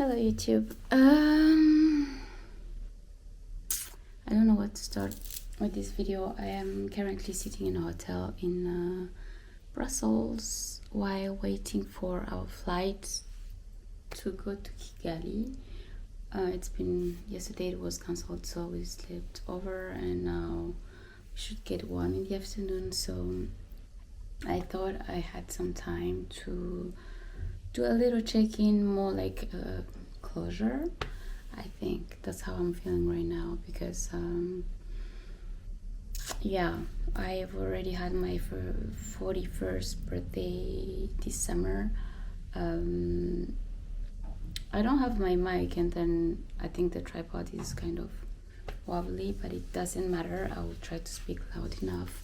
Hello YouTube. I don't know what to start with this video. I am currently sitting in a hotel in Brussels while waiting for our flight to go to Kigali. Yesterday it was cancelled, so we slept over and now we should get one in the afternoon. So I thought I had some time to do a little check-in, more like a closure. I think that's how I'm feeling right now because I've already had my 41st birthday this summer. I don't have my mic, and then I think the tripod is kind of wobbly, but it doesn't matter. I will try to speak loud enough,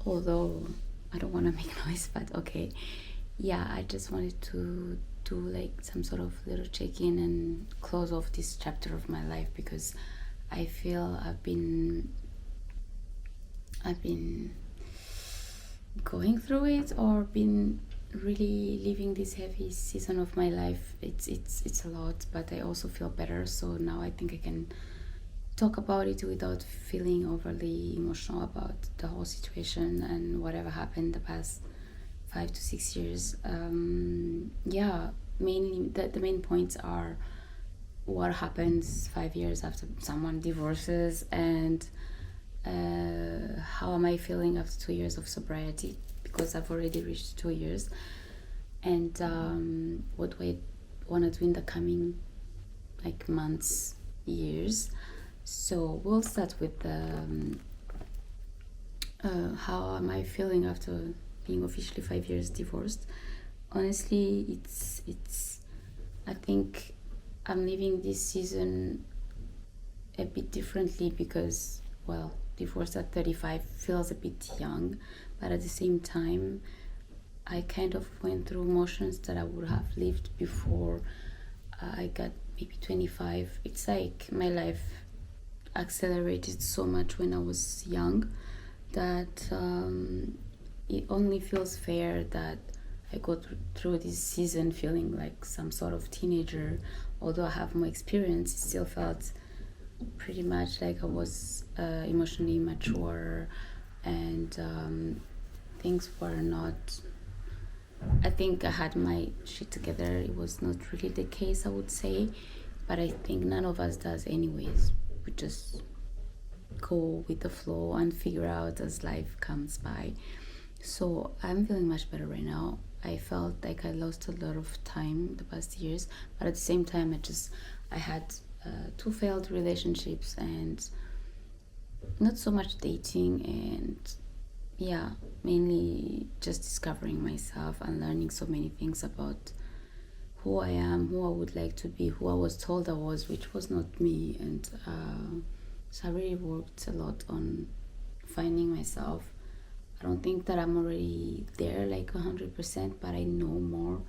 although I don't want to make noise, but okay. Yeah, I just wanted to do like some sort of little check-in and close off this chapter of my life, because I feel I've been going through it, or been really living this heavy season of my life. It's a lot, but I also feel better, so now I think I can talk about it without feeling overly emotional about the whole situation and whatever happened the past 5 to 6 years. Mainly the main points are what happens 5 years after someone divorces, and how am I feeling after 2 years of sobriety, because I've already reached 2 years, and what do I want to do in the coming like months, years. So we'll start with the how am I feeling after being officially 5 years divorced. Honestly, it's I think I'm living this season a bit differently, because, well, divorced at 35 feels a bit young, but at the same time I kind of went through emotions that I would have lived before I got maybe 25. It's like my life accelerated so much when I was young that it only feels fair that I go through this season feeling like some sort of teenager. Although I have more experience, it still felt pretty much like I was emotionally mature, and things were not, I think I had my shit together. It was not really the case, I would say, but I think none of us does anyways. We just go with the flow and figure out as life comes by. So I'm feeling much better right now. I felt like I lost a lot of time the past years, but at the same time I had 2 failed relationships and not so much dating, and mainly just discovering myself and learning so many things about who I am, who I would like to be, who I was told I was, which was not me. And so I really worked a lot on finding myself. I don't think that I'm already there like 100%, but I know more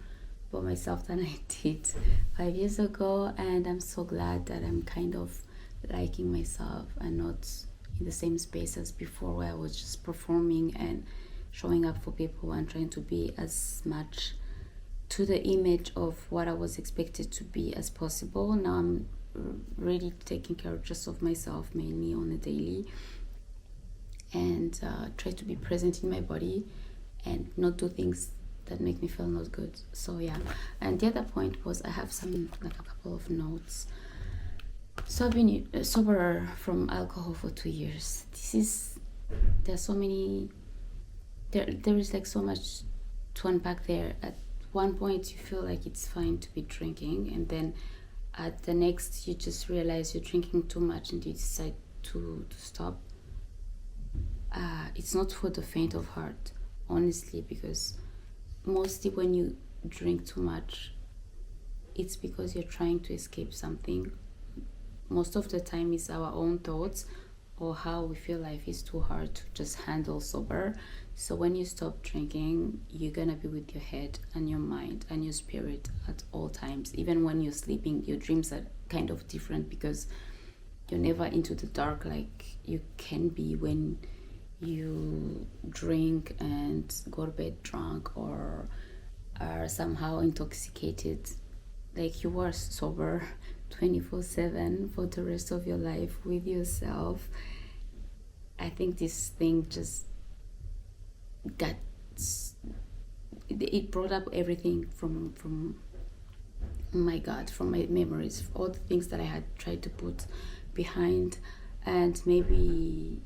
about myself than I did 5 years ago, and I'm so glad that I'm kind of liking myself and not in the same space as before, where I was just performing and showing up for people and trying to be as much to the image of what I was expected to be as possible. Now I'm really taking care just of myself, mainly on a daily, and try to be present in my body and not do things that make me feel not good. So yeah, and the other point was I have a couple of notes. So I've been sober from alcohol for 2 years. There's so many, there is like so much to unpack there. At one point you feel like it's fine to be drinking, and then at the next you just realize you're drinking too much and you decide to stop. It's not for the faint of heart, honestly, because mostly when you drink too much, it's because you're trying to escape something. Most of the time it's our own thoughts, or how we feel life is too hard to just handle sober. So when you stop drinking, you're gonna be with your head and your mind and your spirit at all times. Even when you're sleeping, your dreams are kind of different, because you're never into the dark like you can be when you drink and go to bed drunk or are somehow intoxicated like you are sober 24/7 for the rest of your life with yourself. I think this thing just got, it brought up everything from my God, from my memories, all the things that I had tried to put behind, and maybe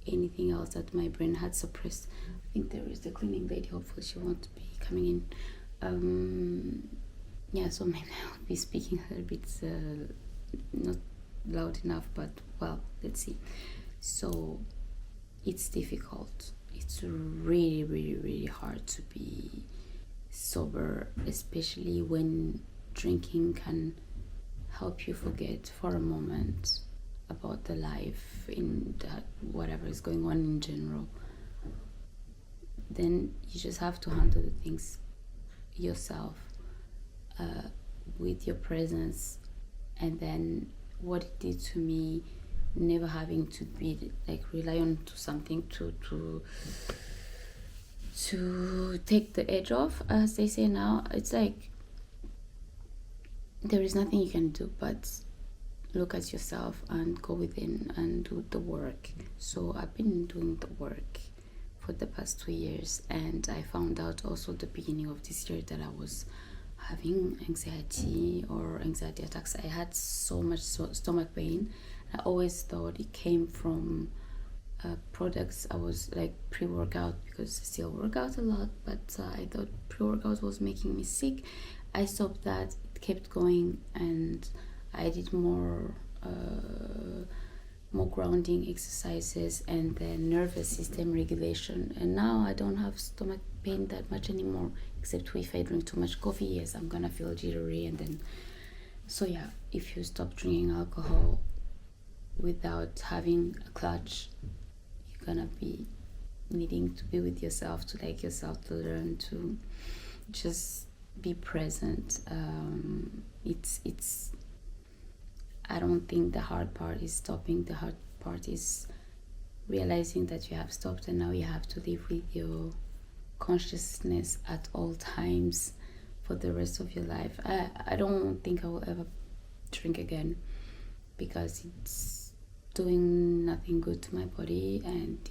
anything else that my brain had suppressed. I think there is the cleaning lady. Hopefully she won't be coming in. Yeah, so maybe I'll be speaking a little bit not loud enough, but well, let's see. So it's difficult. It's really, really, really hard to be sober, especially when drinking can help you forget for a moment about the life in whatever is going on in general. Then you just have to handle the things yourself, with your presence. And then what it did to me, never having to be like rely on to something to take the edge off, as they say now. It's like there is nothing you can do but look at yourself and go within and do the work. So I've been doing the work for the past 2 years, and I found out also the beginning of this year that I was having anxiety attacks. I had so much stomach pain. I always thought it came from products. I was like pre-workout, because I still work out a lot, but I thought pre-workout was making me sick. I stopped that. It kept going, and I did more grounding exercises and then nervous system regulation, and now I don't have stomach pain that much anymore, except if I drink too much coffee. Yes, I'm gonna feel jittery. And then, so yeah, if you stop drinking alcohol without having a clutch, you're gonna be needing to be with yourself, to like yourself, to learn to just be present. It's I don't think the hard part is stopping. The hard part is realizing that you have stopped, and now you have to live with your consciousness at all times for the rest of your life. I don't think I will ever drink again, because it's doing nothing good to my body, and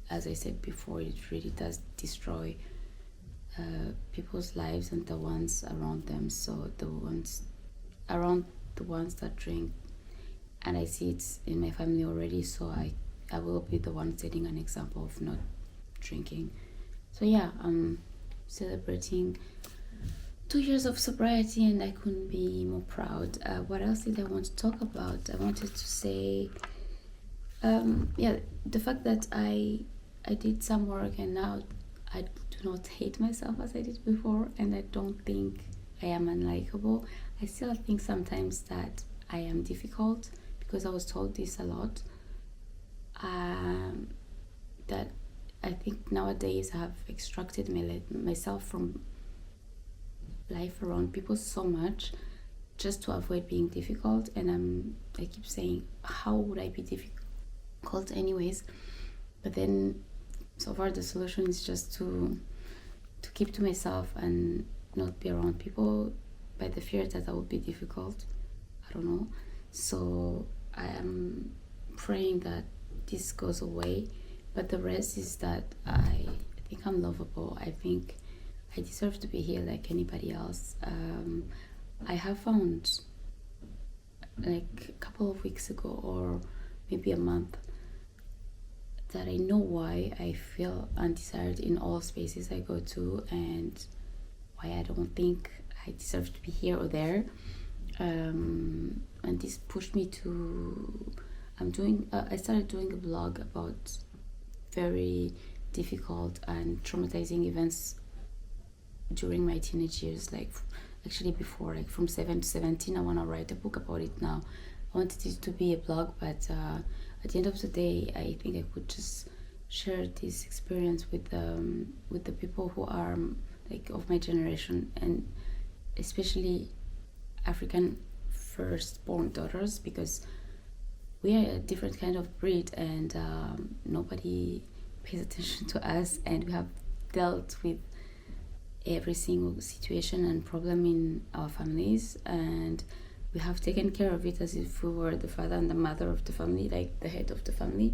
as I said before, it really does destroy people's lives and the ones around them. So the ones that drink, and I see it in my family already, so I will be the one setting an example of not drinking. So yeah, I'm celebrating 2 years of sobriety, and I couldn't be more proud. What else did I want to talk about? I wanted to say, the fact that I did some work, and now I do not hate myself as I did before, and I don't think I am unlikable. I still think sometimes that I am difficult, because I was told this a lot. That I think nowadays I have extracted myself from life around people so much just to avoid being difficult, and I keep saying, how would I be difficult anyways? But then so far the solution is just to keep to myself and not be around people, by the fear that I would be difficult. I don't know. So I am praying that this goes away, but the rest is that I think I'm lovable. I think I deserve to be here like anybody else. I have found, like a couple of weeks ago, or maybe a month, that I know why I feel undesired in all spaces I go to, and why I don't think I deserve to be here or there. And this pushed me to, I started doing a blog about very difficult and traumatizing events during my teenage years, like actually before, like from 7 to 17. I want to write a book about it now. I wanted it to be a blog, but at the end of the day, I think I could just share this experience with the people who are like of my generation, and especially African firstborn daughters, because we are a different kind of breed, and nobody pays attention to us, and we have dealt with every single situation and problem in our families, and we have taken care of it as if we were the father and the mother of the family, like the head of the family,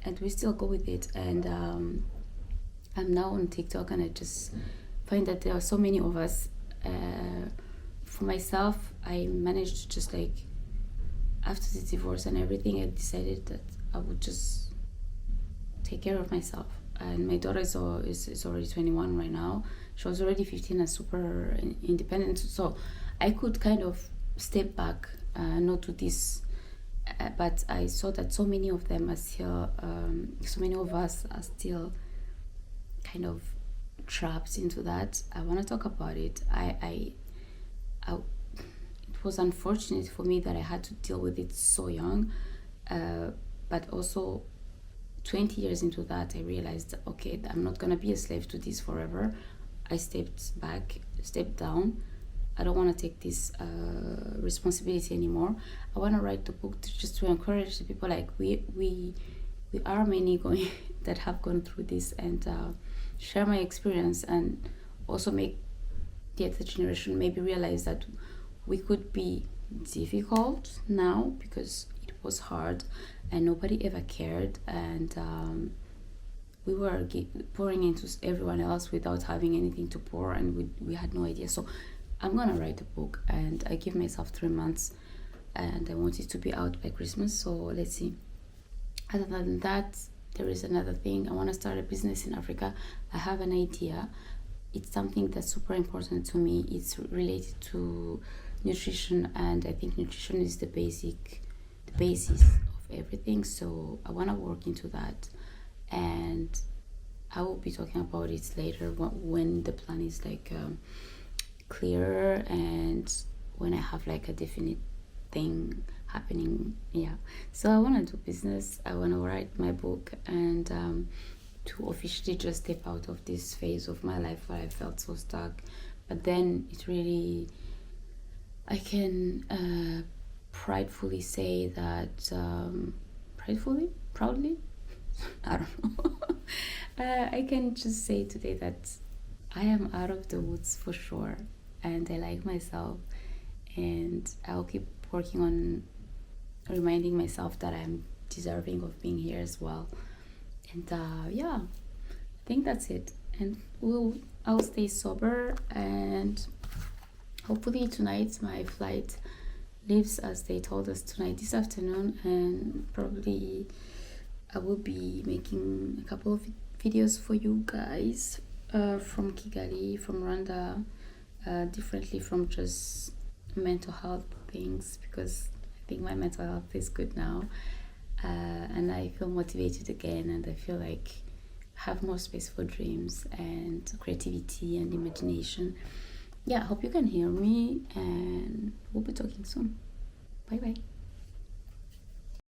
and we still go with it. And I'm now on TikTok, and I just find that there are so many of us. For myself, I managed to just like, after the divorce and everything, I decided that I would just take care of myself. And my daughter is already 21 right now. She was already 15 and super independent. So I could kind of step back, not do this. But I saw that so many of them are still, so many of us are still kind of trapped into that. I want to talk about it. It was unfortunate for me that I had to deal with it so young, but also 20 years into that, I realized, okay, I'm not gonna be a slave to this forever. I stepped back, stepped down. I don't want to take this responsibility anymore. I want to write the book just to encourage the people, like we are many going that have gone through this, and share my experience, and also make the other generation maybe realize that we could be difficult now because it was hard and nobody ever cared, and we were pouring into everyone else without having anything to pour, and we had no idea. So I'm gonna write a book, and I give myself 3 months, and I want it to be out by Christmas, so let's see. Other than that, there is another thing. I want to start a business in Africa. I have an idea. It's something that's super important to me. It's related to nutrition, and I think nutrition is the basis of everything. So I want to work into that, and I will be talking about it later when the plan is like clearer, and when I have like a definite thing happening. Yeah, so I want to do business, I want to write my book, and to officially just step out of this phase of my life where I felt so stuck. But then it really, I can pridefully say that proudly I don't know. I can just say today that I am out of the woods for sure, and I like myself, and I'll keep working on reminding myself that I'm deserving of being here as well. And yeah, I think that's it. And I'll stay sober, and hopefully tonight my flight leaves as they told us tonight, this afternoon, and probably I will be making a couple of videos for you guys from Kigali, from Rwanda, differently from just mental health things, because I think my mental health is good now, and I feel motivated again, and I feel like I have more space for dreams and creativity and imagination. Yeah, I hope you can hear me, and we'll be talking soon. Bye bye.